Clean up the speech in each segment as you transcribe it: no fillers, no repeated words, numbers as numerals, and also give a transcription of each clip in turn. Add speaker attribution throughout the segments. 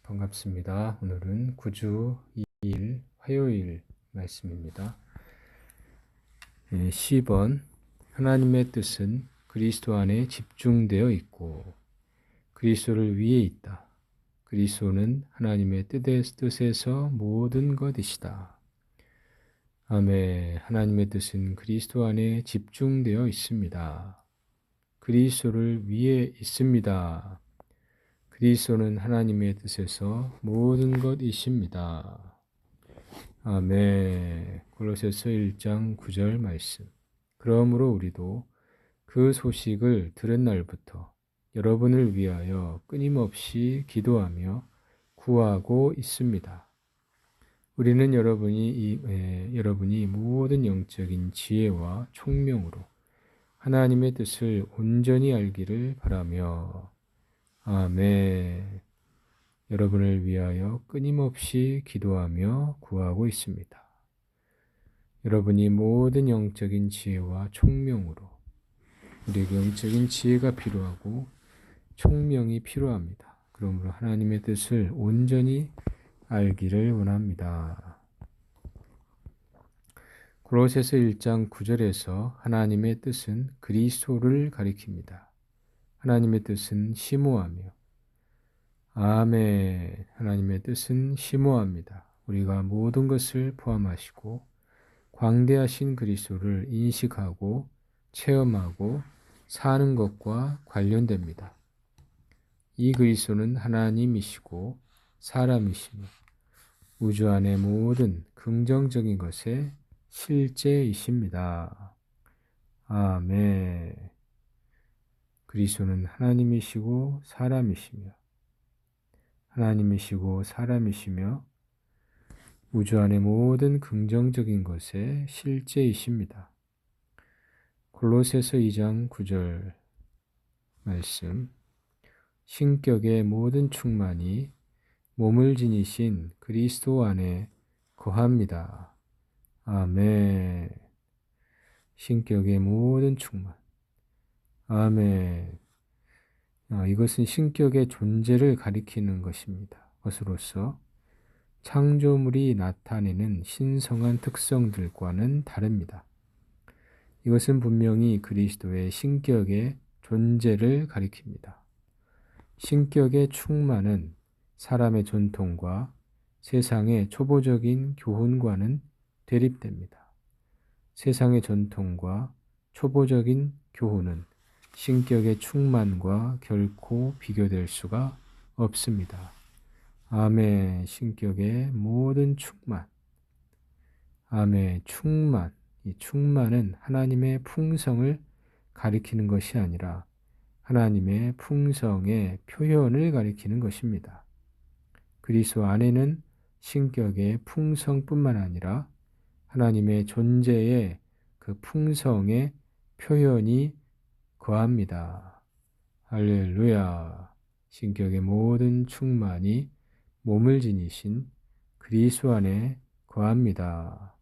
Speaker 1: 반갑습니다. 오늘은 9주 2일 화요일 말씀입니다. 10번 하나님의 뜻은 그리스도 안에 집중되어 있고 그리스도를 위에 있다. 그리스도는 하나님의 뜻에서 모든 것이시다. 아멘. 하나님의 뜻은 그리스도 안에 집중되어 있습니다. 그리스도를 위에 있습니다. 그리스도는 하나님의 뜻에서 모든 것이십니다. 아멘. 골로새서 1장 9절 말씀. 그러므로 우리도 그 소식을 들은 날부터 여러분을 위하여 끊임없이 기도하며 구하고 있습니다. 우리는 여러분이 모든 영적인 지혜와 총명으로 하나님의 뜻을 온전히 알기를 바라며 아멘. 여러분을 위하여 끊임없이 기도하며 구하고 있습니다. 여러분이 모든 영적인 지혜와 총명으로 우리에게 영적인 지혜가 필요하고 총명이 필요합니다. 그러므로 하나님의 뜻을 온전히 알기를 원합니다. 골로새서 1장 9절에서 하나님의 뜻은 그리스도를 가리킵니다. 하나님의 뜻은 심오하며 아멘. 하나님의 뜻은 심오합니다. 우리가 모든 것을 포함하시고 광대하신 그리스도를 인식하고 체험하고 사는 것과 관련됩니다. 이 그리스도는 하나님이시고 사람이시며 우주 안의 모든 긍정적인 것의 실제이십니다. 아멘. 그리스도는 하나님이시고 사람이시며 우주 안의 모든 긍정적인 것의 실제이십니다. 골로새서 2장 9절 말씀. 신격의 모든 충만이 몸을 지니신 그리스도 안에 거합니다. 아멘. 신격의 모든 충만. 아멘. 이것은 신격의 존재를 가리키는 것으로서 창조물이 나타내는 신성한 특성들과는 다릅니다. 이것은 분명히 그리스도의 신격의 존재를 가리킵니다. 신격의 충만은 사람의 전통과 세상의 초보적인 교훈과는 대립됩니다. 세상의 전통과 초보적인 교훈은 신격의 충만과 결코 비교될 수가 없습니다. 아멘. 신격의 모든 충만. 아멘. 충만. 이 충만은 하나님의 풍성을 가리키는 것이 아니라 하나님의 풍성의 표현을 가리키는 것입니다. 그리스도 안에는 신격의 풍성뿐만 아니라 하나님의 존재의 그 풍성의 표현이 거합니다. 할렐루야. 신격의 모든 충만이 몸을 지니신 그리스도 안에 거합니다.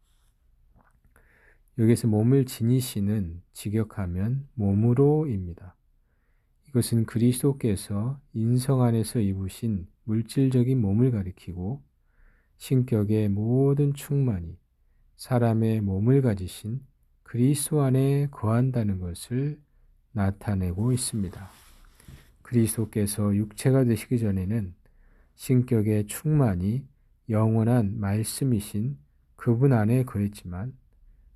Speaker 1: 여기서 몸을 지니시는 직역하면 몸으로입니다. 이것은 그리스도께서 인성 안에서 입으신 물질적인 몸을 가리키고 신격의 모든 충만이 사람의 몸을 가지신 그리스도 안에 거한다는 것을 나타내고 있습니다. 그리스도께서 육체가 되시기 전에는 신격의 충만이 영원한 말씀이신 그분 안에 거했지만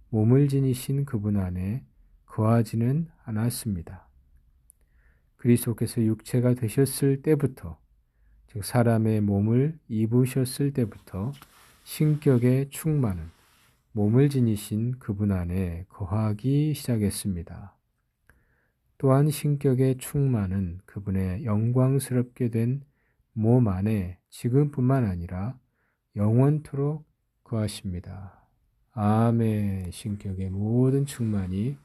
Speaker 1: 몸을 지니신 그분 안에 거하지는 않았습니다. 그리스도께서 육체가 되셨을 때부터, 즉 사람의 몸을 입으셨을 때부터 신격의 충만은 몸을 지니신 그분 안에 거하기 시작했습니다. 또한 신격의 충만은 그분의 영광스럽게 된 몸 안에 지금뿐만 아니라 영원토록 거하십니다. 아멘. 신격의 모든 충만이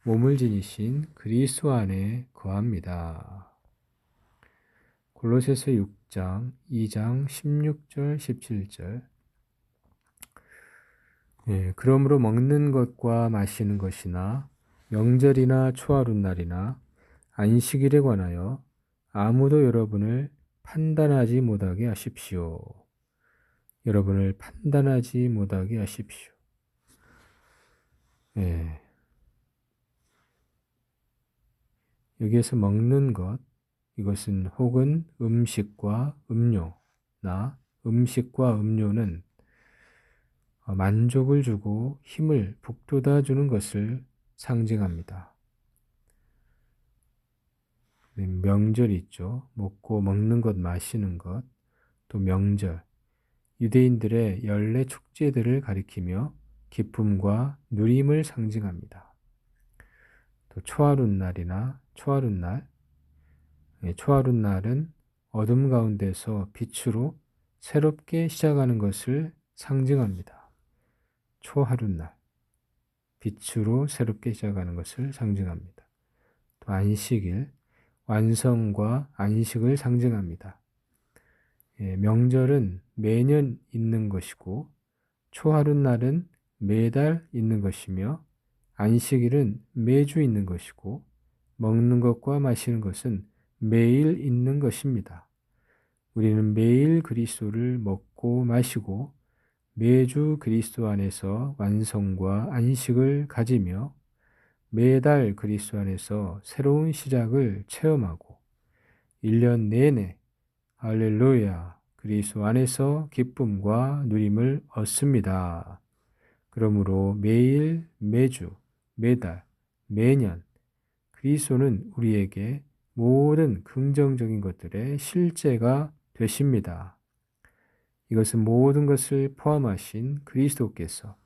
Speaker 1: 몸을 지니신 그리스도 안에 거합니다. 골로새서 6장 2장 16절 17절. 그러므로 먹는 것과 마시는 것이나 명절이나 초하룻날이나 안식일에 관하여 아무도 여러분을 판단하지 못하게 하십시오. 여러분을 판단하지 못하게 하십시오. 예. 여기에서 먹는 것, 이것은 혹은 음식과 음료나 음식과 음료는 만족을 주고 힘을 북돋아주는 것을 상징합니다. 명절이 있죠. 먹고 먹는 것, 마시는 것, 또 명절, 유대인들의 연례 축제들을 가리키며 기쁨과 누림을 상징합니다. 또 초하룻날이나 초하룻날, 초하룻날은 어둠 가운데서 빛으로 새롭게 시작하는 것을 상징합니다. 초하룻날, 빛으로 새롭게 시작하는 것을 상징합니다. 또 안식일, 완성과 안식을 상징합니다. 명절은 매년 있는 것이고 초하룻날은 매달 있는 것이며 안식일은 매주 있는 것이고 먹는 것과 마시는 것은 매일 있는 것입니다. 우리는 매일 그리스도를 먹고 마시고 매주 그리스도 안에서 완성과 안식을 가지며 매달 그리스도 안에서 새로운 시작을 체험하고 1년 내내 할렐루야 그리스도 안에서 기쁨과 누림을 얻습니다. 그러므로 매일, 매주, 매달, 매년 그리스도는 우리에게 모든 긍정적인 것들의 실제가 되십니다. 이것은 모든 것을 포함하신 그리스도께서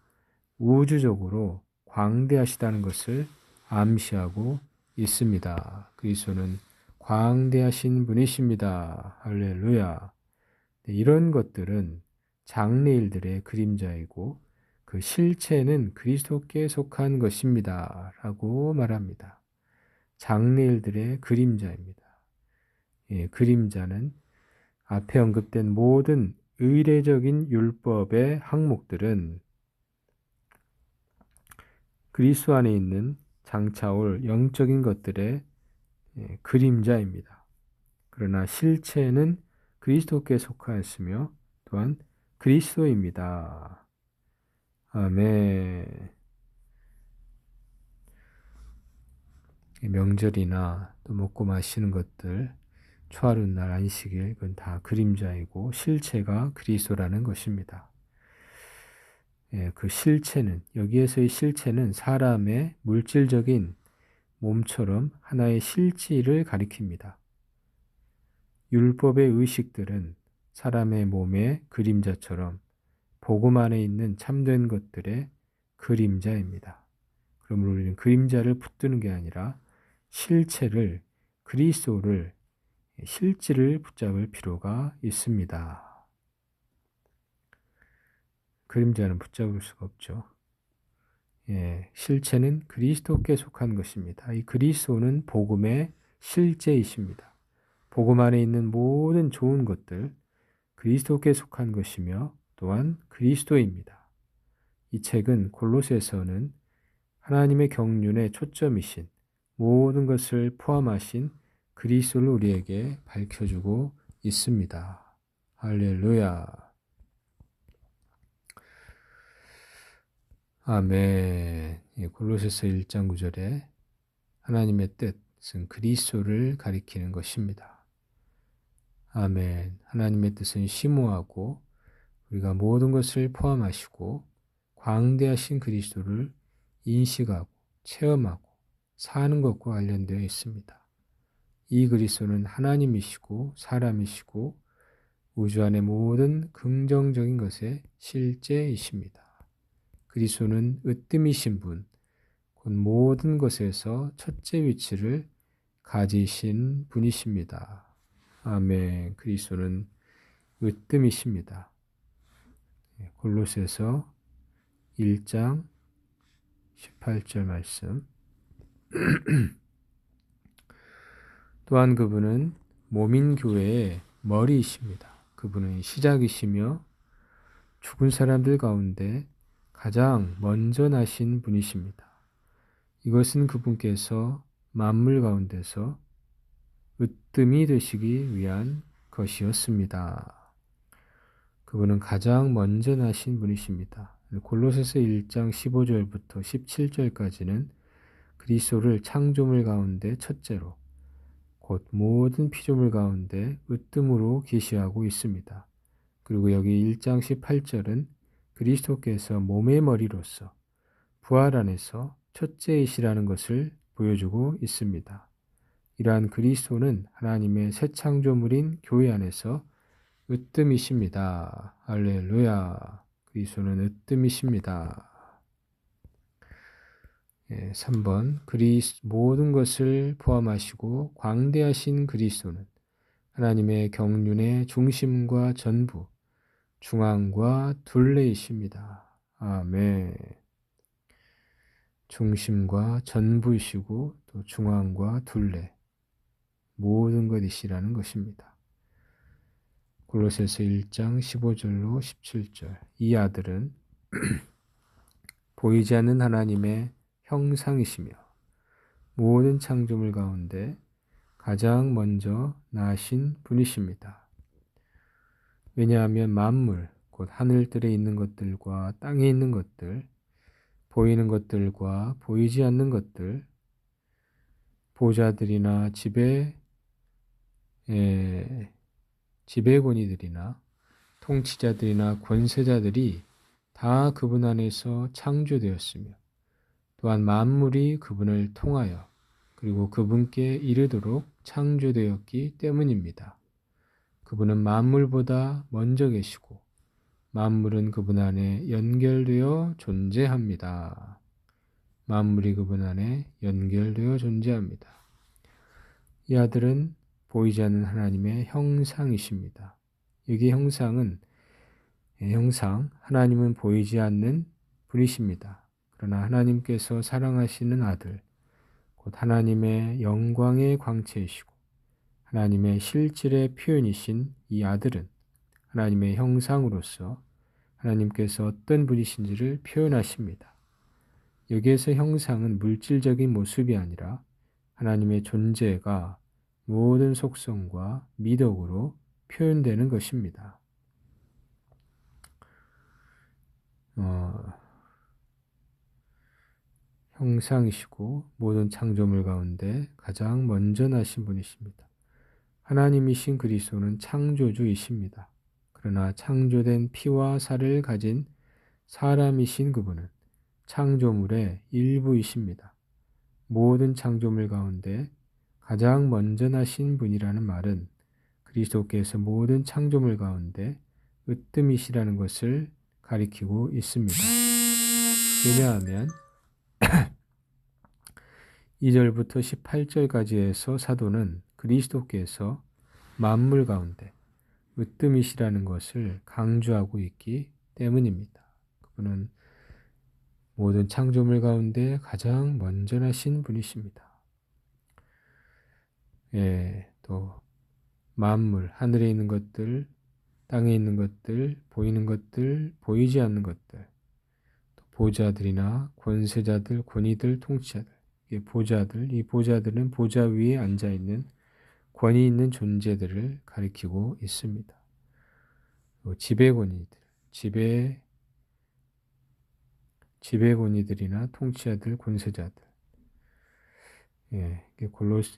Speaker 1: 우주적으로 광대하시다는 것을 암시하고 있습니다. 그리스도는 광대하신 분이십니다. 할렐루야. 이런 것들은 장래일들의 그림자이고 그 실체는 그리스도께 속한 것입니다. 라고 말합니다. 장래일들의 그림자입니다. 그림자는 앞에 언급된 모든 의례적인 율법의 항목들은 그리스도 안에 있는 장차올 영적인 것들의 그림자입니다. 그러나 실체는 그리스도께 속하였으며 또한 그리스도입니다. 아멘. 명절이나 또 먹고 마시는 것들, 초하룻날, 안식일, 그건 다 그림자이고 실체가 그리스도라는 것입니다. 그 실체는, 여기에서의 실체는 사람의 물질적인 몸처럼 하나의 실질을 가리킵니다. 율법의 의식들은 사람의 몸의 그림자처럼 복음 안에 있는 참된 것들의 그림자입니다. 그러므로 우리는 그림자를 붙드는 게 아니라 실체를, 그리스도를, 실질을 붙잡을 필요가 있습니다. 그림자는 붙잡을 수가 없죠. 실체는 그리스도께 속한 것입니다. 이 그리스도는 복음의 실제이십니다. 복음 안에 있는 모든 좋은 것들, 그리스도께 속한 것이며 또한 그리스도입니다. 이 책은 골로새서는 하나님의 경륜의 초점이신 모든 것을 포함하신 그리스도를 우리에게 밝혀주고 있습니다. 할렐루야. 아멘. 골로새서 1장 9절에 하나님의 뜻은 그리스도를 가리키는 것입니다. 아멘. 하나님의 뜻은 심오하고 우리가 모든 것을 포함하시고 광대하신 그리스도를 인식하고 체험하고 사는 것과 관련되어 있습니다. 이 그리스도는 하나님이시고 사람이시고 우주 안의 모든 긍정적인 것의 실제이십니다. 그리스도는 으뜸이신 분, 곧 모든 것에서 첫째 위치를 가지신 분이십니다. 아멘. 그리스도는 으뜸이십니다. 골로새서 1장 18절 말씀. 또한 그분은 몸인 교회의 머리이십니다. 그분은 시작이시며 죽은 사람들 가운데 가장 먼저 나신 분이십니다. 이것은 그분께서 만물 가운데서 으뜸이 되시기 위한 것이었습니다. 그분은 가장 먼저 나신 분이십니다. 골로새서 1장 15절부터 17절까지는 그리스도를 창조물 가운데 첫째로 곧 모든 피조물 가운데 으뜸으로 계시하고 있습니다. 그리고 여기 1장 18절은 그리스도께서 몸의 머리로서 부활 안에서 첫째이시라는 것을 보여주고 있습니다. 이러한 그리스도는 하나님의 새 창조물인 교회 안에서 으뜸이십니다. 할렐루야. 그리스도는 으뜸이십니다. 3번 모든 것을 포함하시고 광대하신 그리스도는 하나님의 경륜의 중심과 전부, 중앙과 둘레이십니다. 아멘. 중심과 전부이시고 또 중앙과 둘레, 모든 것이시라는 것입니다. 골로새서 1장 15절로 17절. 이 아들은 보이지 않는 하나님의 형상이시며 모든 창조물 가운데 가장 먼저 나신 분이십니다. 왜냐하면 만물, 곧 하늘들에 있는 것들과 땅에 있는 것들, 보이는 것들과 보이지 않는 것들, 보좌들이나 지배권이들이나 통치자들이나 권세자들이 다 그분 안에서 창조되었으며 또한 만물이 그분을 통하여 그리고 그분께 이르도록 창조되었기 때문입니다. 그분은 만물보다 먼저 계시고 만물은 그분 안에 연결되어 존재합니다. 만물이 그분 안에 연결되어 존재합니다. 이 아들은 보이지 않는 하나님의 형상이십니다. 여기 형상은 하나님은 보이지 않는 분이십니다. 그러나 하나님께서 사랑하시는 아들, 곧 하나님의 영광의 광채이시고 하나님의 실질의 표현이신 이 아들은 하나님의 형상으로서 하나님께서 어떤 분이신지를 표현하십니다. 여기에서 형상은 물질적인 모습이 아니라 하나님의 존재가 모든 속성과 미덕으로 표현되는 것입니다. 형상이시고 모든 창조물 가운데 가장 먼저 나신 분이십니다. 하나님이신 그리스도는 창조주이십니다. 그러나 창조된 피와 살을 가진 사람이신 그분은 창조물의 일부이십니다. 모든 창조물 가운데 가장 먼저 나신 분이라는 말은 그리스도께서 모든 창조물 가운데 으뜸이시라는 것을 가리키고 있습니다. 왜냐하면 2절부터 18절까지에서 사도는 그리스도께서 만물 가운데 으뜸이시라는 것을 강조하고 있기 때문입니다. 그분은 모든 창조물 가운데 가장 먼저 나신 분이십니다. 또 만물, 하늘에 있는 것들, 땅에 있는 것들, 보이는 것들, 보이지 않는 것들, 또 보좌들이나 권세자들, 권위들, 통치자들, 이 보좌들은 보좌 위에 앉아있는 권위 있는 존재들을 가리키고 있습니다. 지배권위들이나 통치자들, 권세자들.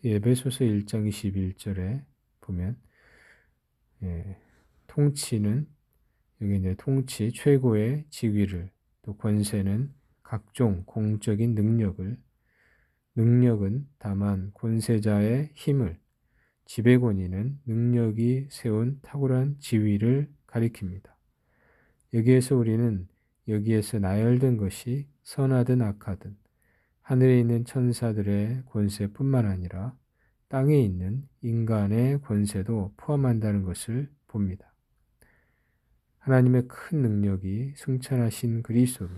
Speaker 1: 에베소서 1장 21절에 보면 통치는 여기 이제 통치 최고의 지위를 또 권세는 각종 공적인 능력은 다만 권세자의 힘을 지배권위는 능력이 세운 탁월한 지위를 가리킵니다. 여기에서 우리는 여기에서 나열된 것이 선하든 악하든 하늘에 있는 천사들의 권세뿐만 아니라 땅에 있는 인간의 권세도 포함한다는 것을 봅니다. 하나님의 큰 능력이 승천하신 그리스도를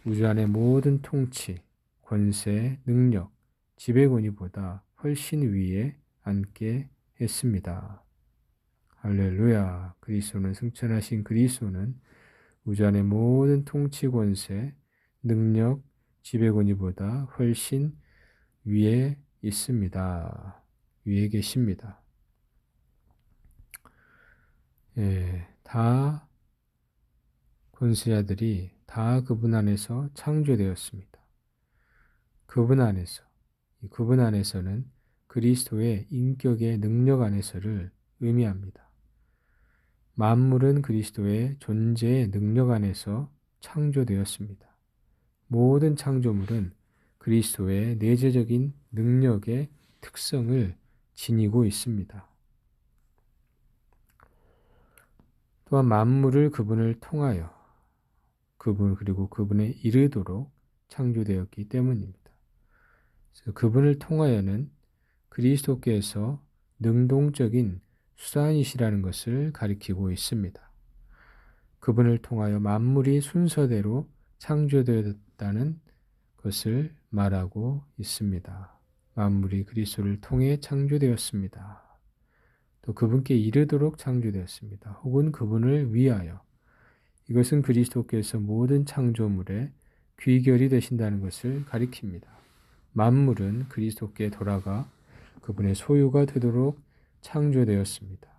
Speaker 1: 우주 안의 모든 통치, 권세, 능력, 지배권위보다 훨씬 위에 앉게 했습니다. 할렐루야. 승천하신 그리스도는 우주 안의 모든 통치, 권세, 능력, 지배권위보다 훨씬 위에 있습니다. 위에 계십니다. 다 권세자들이 다 그분 안에서 창조되었습니다. 그분 안에서는 그리스도의 인격의 능력 안에서를 의미합니다. 만물은 그리스도의 존재의 능력 안에서 창조되었습니다. 모든 창조물은 그리스도의 내재적인 능력의 특성을 지니고 있습니다. 또한 만물을 그분을 통하여 그리고 그분에 이르도록 창조되었기 때문입니다. 그래서 그분을 통하여는 그리스도께서 능동적인 수단이시라는 것을 가리키고 있습니다. 그분을 통하여 만물이 순서대로 창조되었다는 것을 말하고 있습니다. 만물이 그리스도를 통해 창조되었습니다. 또 그분께 이르도록 창조되었습니다. 혹은 그분을 위하여. 이것은 그리스도께서 모든 창조물의 귀결이 되신다는 것을 가리킵니다. 만물은 그리스도께 돌아가 그분의 소유가 되도록 창조되었습니다.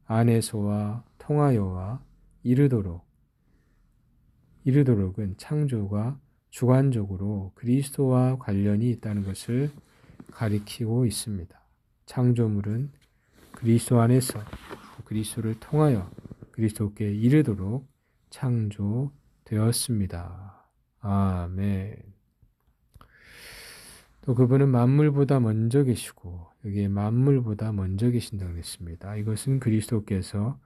Speaker 1: 안에서와 통하여와 이르도록은 창조가 주관적으로 그리스도와 관련이 있다는 것을 가리키고 있습니다. 창조물은 그리스도 안에서 그리스도를 통하여 그리스도께 이르도록 창조되었습니다. 아멘. 또 그분은 만물보다 먼저 계시고 여기에 만물보다 먼저 계신다고 했습니다. 이것은 그리스도께서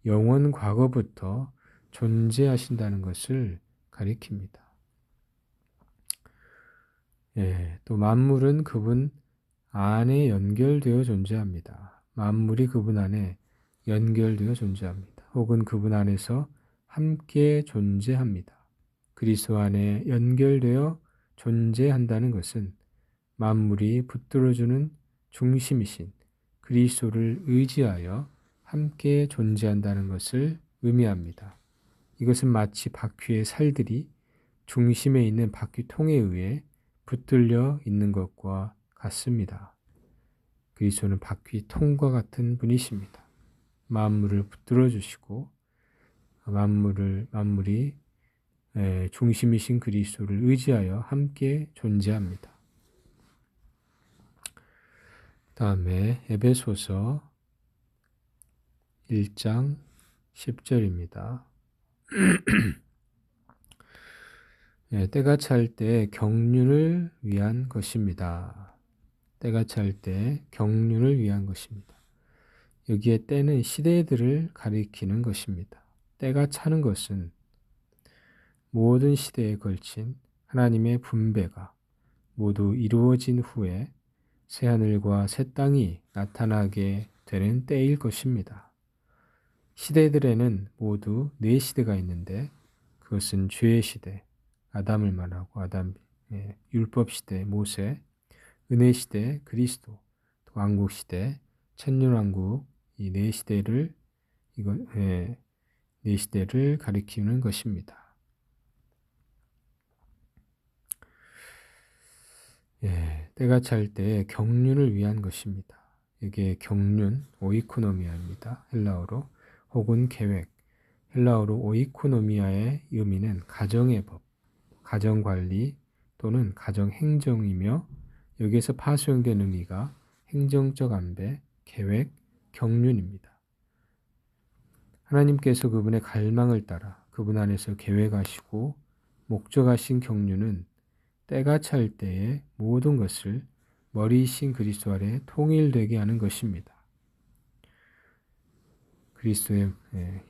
Speaker 1: 영원 과거부터 존재하신다는 것을 가리킵니다. 또 만물은 그분 안에 연결되어 존재합니다. 만물이 그분 안에 연결되어 존재합니다. 혹은 그분 안에서 함께 존재합니다. 그리스도 안에 연결되어 존재한다는 것은 만물이 붙들어주는 중심이신 그리스도를 의지하여 함께 존재한다는 것을 의미합니다. 이것은 마치 바퀴의 살들이 중심에 있는 바퀴통에 의해 붙들려 있는 것과 같습니다. 그리스도는 바퀴통과 같은 분이십니다. 만물을 붙들어 주시고 만물이 중심이신 그리스도를 의지하여 함께 존재합니다. 다음에 에베소서 1장 10절입니다. 때가 찰 때 경륜을 위한 것입니다. 때가 찰 때 경륜을 위한 것입니다. 여기에 때는 시대들을 가리키는 것입니다. 때가 차는 것은 모든 시대에 걸친 하나님의 분배가 모두 이루어진 후에 새하늘과 새 땅이 나타나게 되는 때일 것입니다. 시대들에는 모두 4시대가 있는데 그것은 죄의 시대, 아담을 말하고 율법 시대, 모세, 은혜 시대, 그리스도, 또 왕국 시대, 천년왕국 이 4시대를 네 시대를 가리키는 것입니다. 때가 찰 때 경륜을 위한 것입니다. 이게 경륜, 오이코노미아입니다. 헬라어로 혹은 계획. 헬라어로 오이코노미아의 의미는 가정의 법, 가정관리 또는 가정행정이며 여기에서 파수용된 의미가 행정적 안배, 계획, 경륜입니다. 하나님께서 그분의 갈망을 따라 그분 안에서 계획하시고 목적하신 경륜은 때가 찰 때에 모든 것을 머리이신 그리스도 아래 통일되게 하는 것입니다. 그리스도의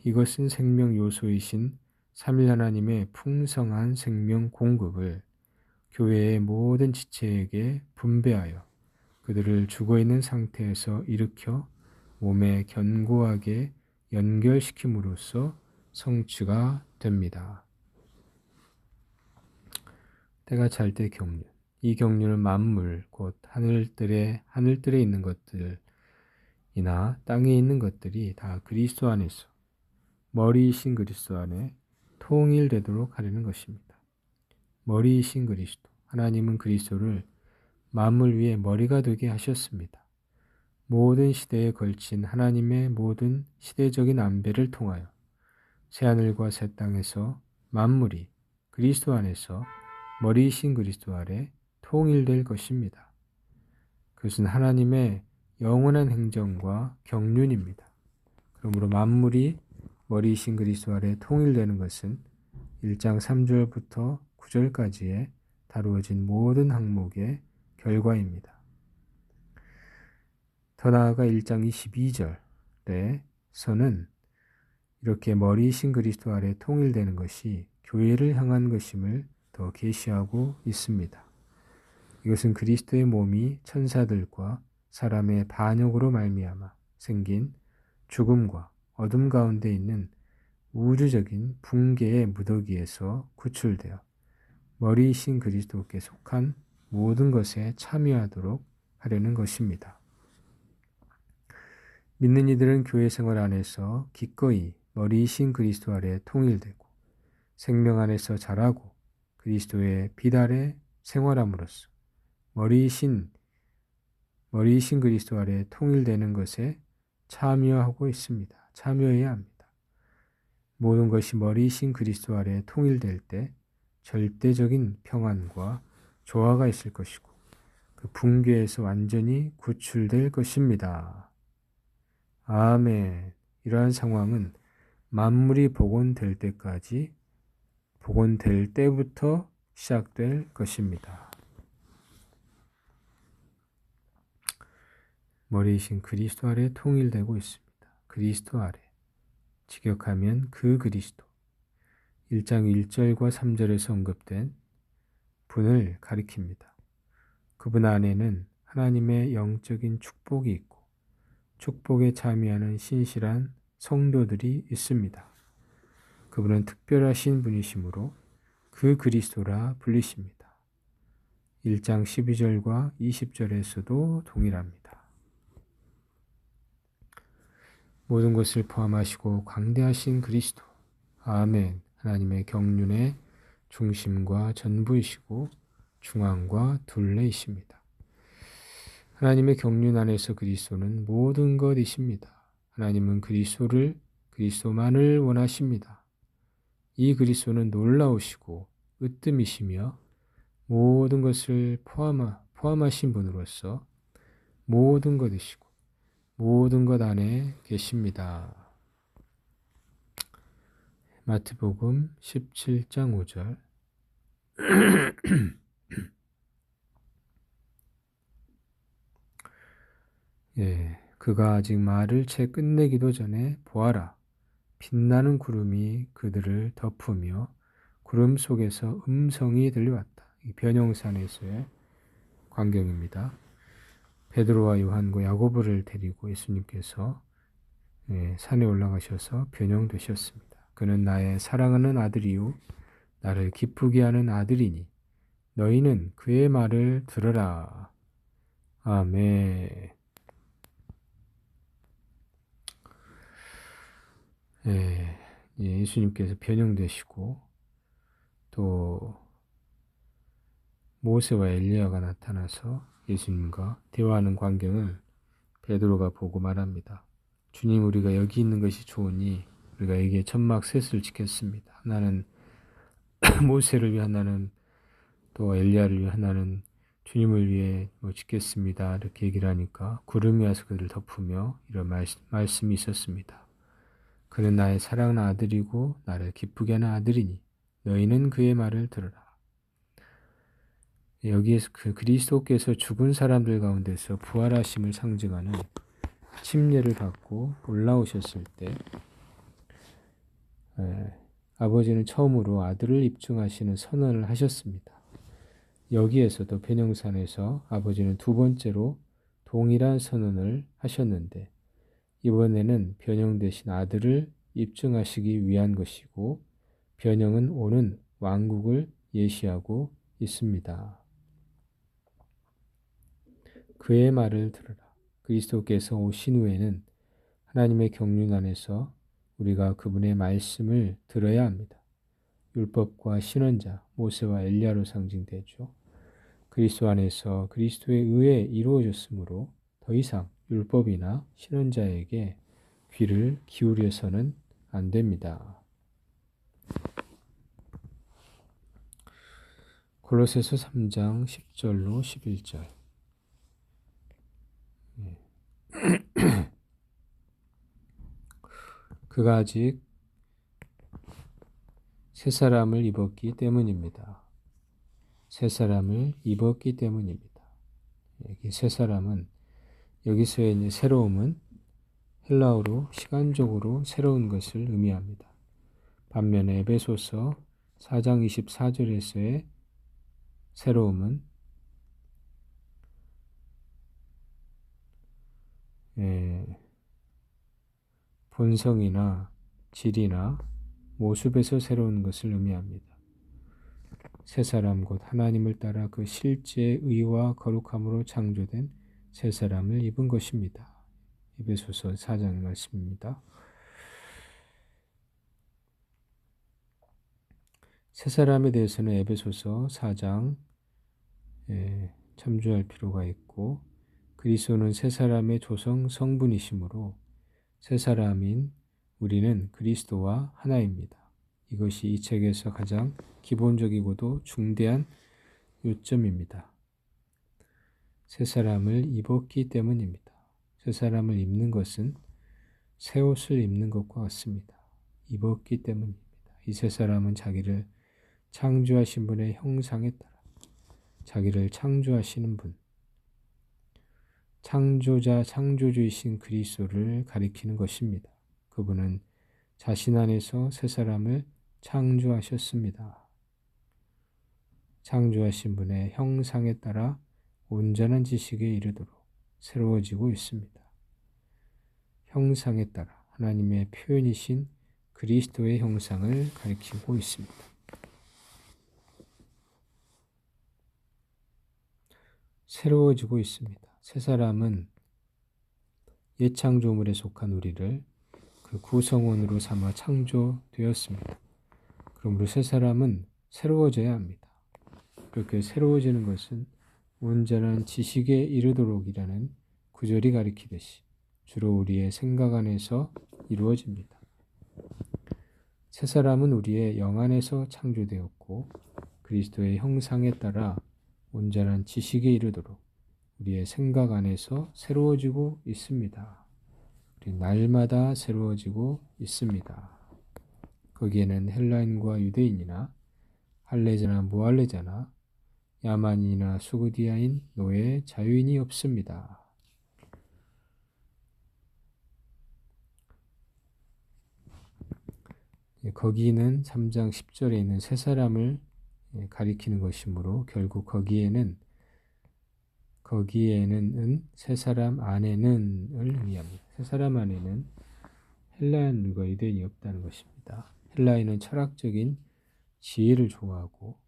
Speaker 1: 이것은 생명 요소이신 삼위 하나님의 풍성한 생명 공급을 교회의 모든 지체에게 분배하여 그들을 죽어있는 상태에서 일으켜 몸에 견고하게 연결시킴으로써 성취가 됩니다. 때가 찰 때 경륜. 이 경륜은 만물, 곧 하늘들에 있는 것들이나 땅에 있는 것들이 다 그리스도 안에서 머리이신 그리스도 안에 통일되도록 하려는 것입니다. 머리이신 그리스도. 하나님은 그리스도를 만물 위에 머리가 되게 하셨습니다. 모든 시대에 걸친 하나님의 모든 시대적인 안배를 통하여 새하늘과 새 땅에서 만물이 그리스도 안에서 머리이신 그리스도 아래 통일될 것입니다. 그것은 하나님의 영원한 행정과 경륜입니다. 그러므로 만물이 머리이신 그리스도 아래 통일되는 것은 1장 3절부터 9절까지의 다루어진 모든 항목의 결과입니다. 더 나아가 1장 22절에서는 이렇게 머리이신 그리스도 아래 통일되는 것이 교회를 향한 것임을 더 계시하고 있습니다. 이것은 그리스도의 몸이 천사들과 사람의 반역으로 말미암아 생긴 죽음과 어둠 가운데 있는 우주적인 붕괴의 무더기에서 구출되어 머리이신 그리스도께 속한 모든 것에 참여하도록 하려는 것입니다. 믿는 이들은 교회 생활 안에서 기꺼이 머리이신 그리스도 아래 통일되고 생명 안에서 자라고 그리스도의 빛 아래 생활함으로써 머리이신 그리스도 아래 통일되는 것에 참여하고 있습니다. 참여해야 합니다. 모든 것이 머리이신 그리스도 아래 통일될 때 절대적인 평안과 조화가 있을 것이고 그 붕괴에서 완전히 구출될 것입니다. 아멘. 이러한 상황은 만물이 복원될 때부터 시작될 것입니다. 머리이신 그리스도 아래 통일되고 있습니다. 그리스도 아래. 직역하면 그 그리스도. 1장 1절과 3절에서 언급된 분을 가리킵니다. 그분 안에는 하나님의 영적인 축복이 있고 축복에 참여하는 신실한 성도들이 있습니다. 그분은 특별하신 분이시므로 그 그리스도라 불리십니다. 1장 12절과 20절에서도 동일합니다. 모든 것을 포함하시고 광대하신 그리스도, 아멘. 하나님의 경륜의 중심과 전부이시고 중앙과 둘레이십니다. 하나님의 경륜 안에서 그리스도는 모든 것이십니다. 하나님은 그리스도만을 원하십니다. 이 그리스도는 놀라우시고 으뜸이시며 모든 것을 포함하신 분으로서 모든 것이시고 모든 것 안에 계십니다. 마태복음 17장 5절 그가 아직 말을 채 끝내기도 전에 보아라. 빛나는 구름이 그들을 덮으며 구름 속에서 음성이 들려왔다. 이 변형산에서의 광경입니다. 베드로와 요한과 야고보를 데리고 예수님께서 산에 올라가셔서 변형되셨습니다. 그는 나의 사랑하는 아들이요 나를 기쁘게 하는 아들이니 너희는 그의 말을 들으라. 아멘. 예수님께서 변형되시고 또 모세와 엘리야가 나타나서 예수님과 대화하는 광경을 베드로가 보고 말합니다. 주님, 우리가 여기 있는 것이 좋으니 우리가 여기에 천막 셋을 짓겠습니다. 하나는 모세를 위해, 하나는 또 엘리야를 위해, 하나는 주님을 위해 짓겠습니다. 이렇게 얘기를 하니까 구름이 와서 그들을 덮으며 이런 말씀이 있었습니다. 그는 나의 사랑하는 아들이고 나를 기쁘게 하는 아들이니 너희는 그의 말을 들으라. 여기에서 그 그리스도께서 죽은 사람들 가운데서 부활하심을 상징하는 침례를 받고 올라오셨을 때 아버지는 처음으로 아들을 입증하시는 선언을 하셨습니다. 여기에서도 변형산에서 아버지는 두 번째로 동일한 선언을 하셨는데 이번에는 변형되신 아들을 입증하시기 위한 것이고 변형은 오는 왕국을 예시하고 있습니다. 그의 말을 들으라. 그리스도께서 오신 후에는 하나님의 경륜 안에서 우리가 그분의 말씀을 들어야 합니다. 율법과 신언자, 모세와 엘리야로 상징되죠. 그리스도 안에서 그리스도의 의에 이루어졌으므로 더 이상 율법이나 신원자에게 귀를 기울여서는 안 됩니다. 골로새서 3장 10절로 11절. 그가 아직 새 사람을 입었기 때문입니다. 새 사람을 입었기 때문입니다. 여기 새 사람은 여기서의 이제 새로움은 헬라어로 시간적으로 새로운 것을 의미합니다. 반면에 에베소서 4장 24절에서의 새로움은 본성이나 질이나 모습에서 새로운 것을 의미합니다. 새 사람 곧 하나님을 따라 그 실제 의와 거룩함으로 창조된 새 사람을 입은 것입니다. 에베소서 4장의 말씀입니다. 새 사람에 대해서는 에베소서 4장 참조할 필요가 있고, 그리스도는 새 사람의 조성 성분이시므로 새 사람인 우리는 그리스도와 하나입니다. 이것이 이 책에서 가장 기본적이고도 중대한 요점입니다. 새 사람을 입었기 때문입니다. 새 사람을 입는 것은 새 옷을 입는 것과 같습니다. 입었기 때문입니다. 이 새 사람은 자기를 창조하신 분의 형상에 따라 자기를 창조하시는 분, 창조자, 창조주이신 그리스도를 가리키는 것입니다. 그분은 자신 안에서 새 사람을 창조하셨습니다. 창조하신 분의 형상에 따라 온전한 지식에 이르도록 새로워지고 있습니다. 형상에 따라 하나님의 표현이신 그리스도의 형상을 가리키고 있습니다. 새로워지고 있습니다. 새 사람은 옛 창조물에 속한 우리를 그 구성원으로 삼아 창조되었습니다. 그러므로 새 사람은 새로워져야 합니다. 그렇게 새로워지는 것은 온전한 지식에 이르도록이라는 구절이 가리키듯이 주로 우리의 생각 안에서 이루어집니다. 새 사람은 우리의 영 안에서 창조되었고 그리스도의 형상에 따라 온전한 지식에 이르도록 우리의 생각 안에서 새로워지고 있습니다. 우리 날마다 새로워지고 있습니다. 거기에는 헬라인과 유대인이나 할례자나 무할례자나 야만인이나 수구디아인, 노예, 자유인이 없습니다. 거기는 3장 10절에 있는 새 사람을 가리키는 것이므로 결국 거기에는 새 사람 안에는을 의미합니다. 새 사람 안에는 헬라인과 유대인이 없다는 것입니다. 헬라인은 철학적인 지혜를 좋아하고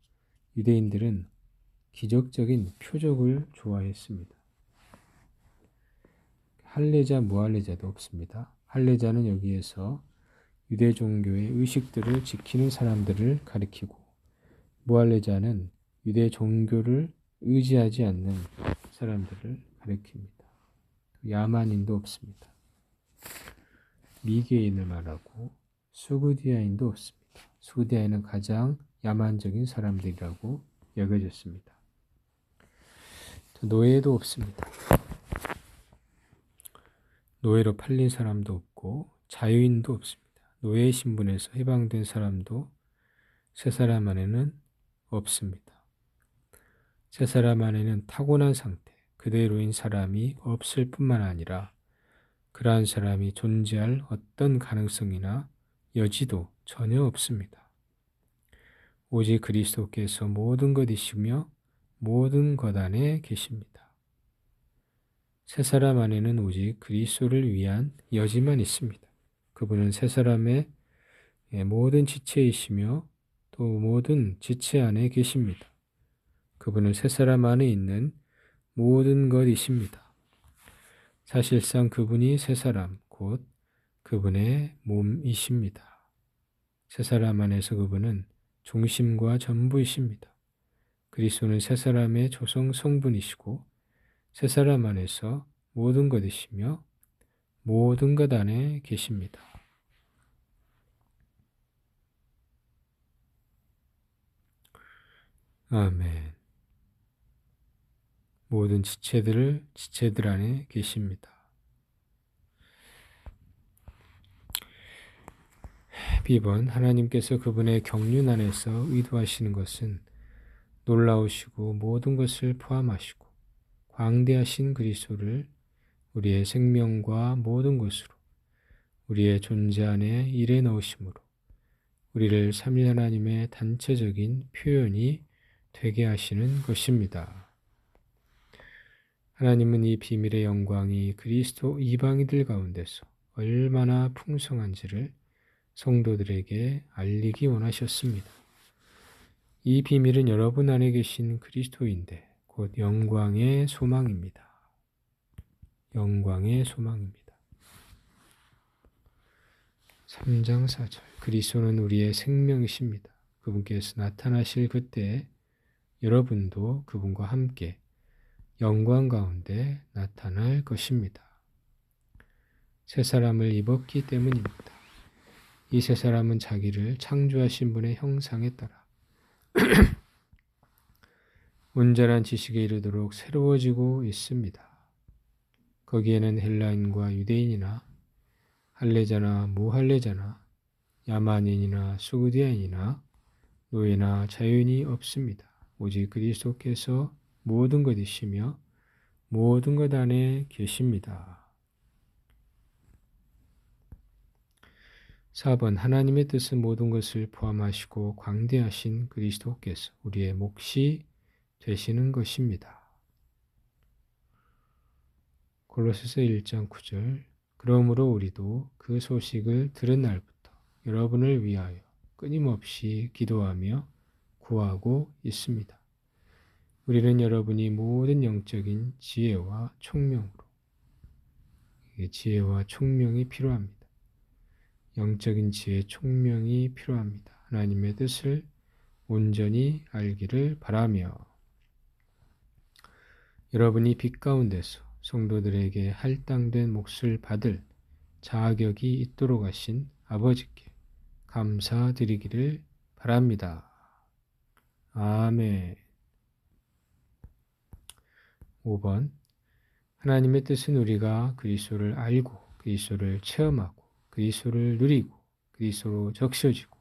Speaker 1: 유대인들은 기적적인 표적을 좋아했습니다. 할례자, 무할례자도 없습니다. 할례자는 여기에서 유대 종교의 의식들을 지키는 사람들을 가리키고 무할례자는 유대 종교를 의지하지 않는 사람들을 가리킵니다. 야만인도 없습니다. 미개인을 말하고 수구디아인도 없습니다. 수구디아인은 가장 야만적인 사람들이라고 여겨졌습니다. 노예도 없습니다. 노예로 팔린 사람도 없고 자유인도 없습니다. 노예 신분에서 해방된 사람도 새 사람 안에는 없습니다. 새 사람 안에는 타고난 상태, 그대로인 사람이 없을 뿐만 아니라 그러한 사람이 존재할 어떤 가능성이나 여지도 전혀 없습니다. 오직 그리스도께서 모든 것이시며 모든 것 안에 계십니다. 새 사람 안에는 오직 그리스도를 위한 여지만 있습니다. 그분은 새 사람의 모든 지체이시며 또 모든 지체 안에 계십니다. 그분은 새 사람 안에 있는 모든 것이십니다. 사실상 그분이 새 사람, 곧 그분의 몸이십니다. 새 사람 안에서 그분은 중심과 전부이십니다. 그리스도는 새 사람의 조성 성분이시고 새 사람 안에서 모든 것이시며 모든 것 안에 계십니다. 아멘. 모든 지체들 안에 계십니다. B번 하나님께서 그분의 경륜 안에서 의도하시는 것은 놀라우시고 모든 것을 포함하시고 광대하신 그리스도를 우리의 생명과 모든 것으로 우리의 존재 안에 일해 넣으심으로 우리를 삼위 하나님의 단체적인 표현이 되게 하시는 것입니다. 하나님은 이 비밀의 영광이 그리스도 이방인들 가운데서 얼마나 풍성한지를 성도들에게 알리기 원하셨습니다. 이 비밀은 여러분 안에 계신 그리스도인데 곧 영광의 소망입니다. 영광의 소망입니다. 3장 4절 그리스도는 우리의 생명이십니다. 그분께서 나타나실 그때 여러분도 그분과 함께 영광 가운데 나타날 것입니다. 새 사람을 입었기 때문입니다. 이 새 사람은 자기를 창조하신 분의 형상에 따라 온전한 지식에 이르도록 새로워지고 있습니다. 거기에는 헬라인과 유대인이나 할례자나 무할례자나 야만인이나 수구디아인이나 노예나 자유인이 없습니다. 오직 그리스도께서 모든 것이시며 모든 것 안에 계십니다. 4번 하나님의 뜻은 모든 것을 포함하시고 광대하신 그리스도께서 우리의 몫이 되시는 것입니다. 골로새서 1장 9절 그러므로 우리도 그 소식을 들은 날부터 여러분을 위하여 끊임없이 기도하며 구하고 있습니다. 우리는 여러분이 모든 영적인 지혜와 총명으로 지혜와 총명이 필요합니다. 영적인 지혜, 총명이 필요합니다. 하나님의 뜻을 온전히 알기를 바라며 여러분이 빛 가운데서 성도들에게 할당된 몫을 받을 자격이 있도록 하신 아버지께 감사드리기를 바랍니다. 아멘. 5번 하나님의 뜻은 우리가 그리스도를 알고 그리스도를 체험하고 그리스도를 누리고 그리스도로 적셔지고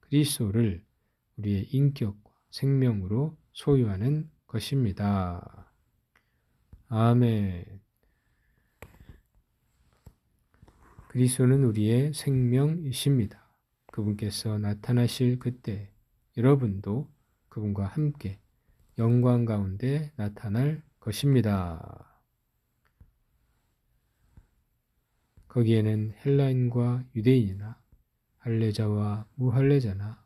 Speaker 1: 그리스도를 우리의 인격과 생명으로 소유하는 것입니다. 아멘. 그리스도는 우리의 생명이십니다. 그분께서 나타나실 그때 여러분도 그분과 함께 영광 가운데 나타날 것입니다. 거기에는 헬라인과 유대인이나 할례자와 무할례자나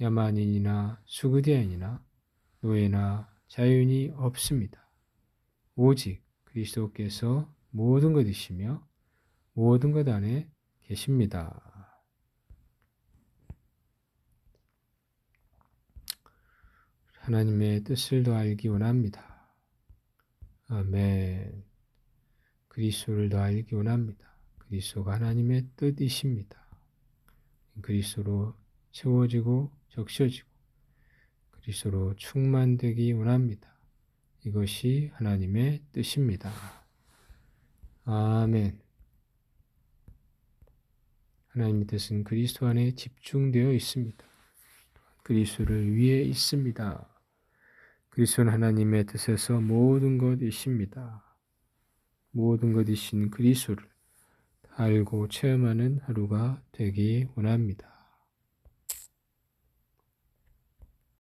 Speaker 1: 야만인이나 수구디아인이나 노예나 자유인이 없습니다. 오직 그리스도께서 모든 것이시며 모든 것 안에 계십니다. 하나님의 뜻을 더 알기 원합니다. 아멘. 그리스도를 더 알기 원합니다. 그리스도가 하나님의 뜻이십니다. 그리스도로 채워지고 적셔지고 그리스도로 충만되기 원합니다. 이것이 하나님의 뜻입니다. 아멘. 하나님의 뜻은 그리스도 안에 집중되어 있습니다. 그리스도를 위해 있습니다. 그리스도는 하나님의 뜻에서 모든 것이십니다. 모든 것이신 그리스도를 알고 체험하는 하루가 되기 원합니다.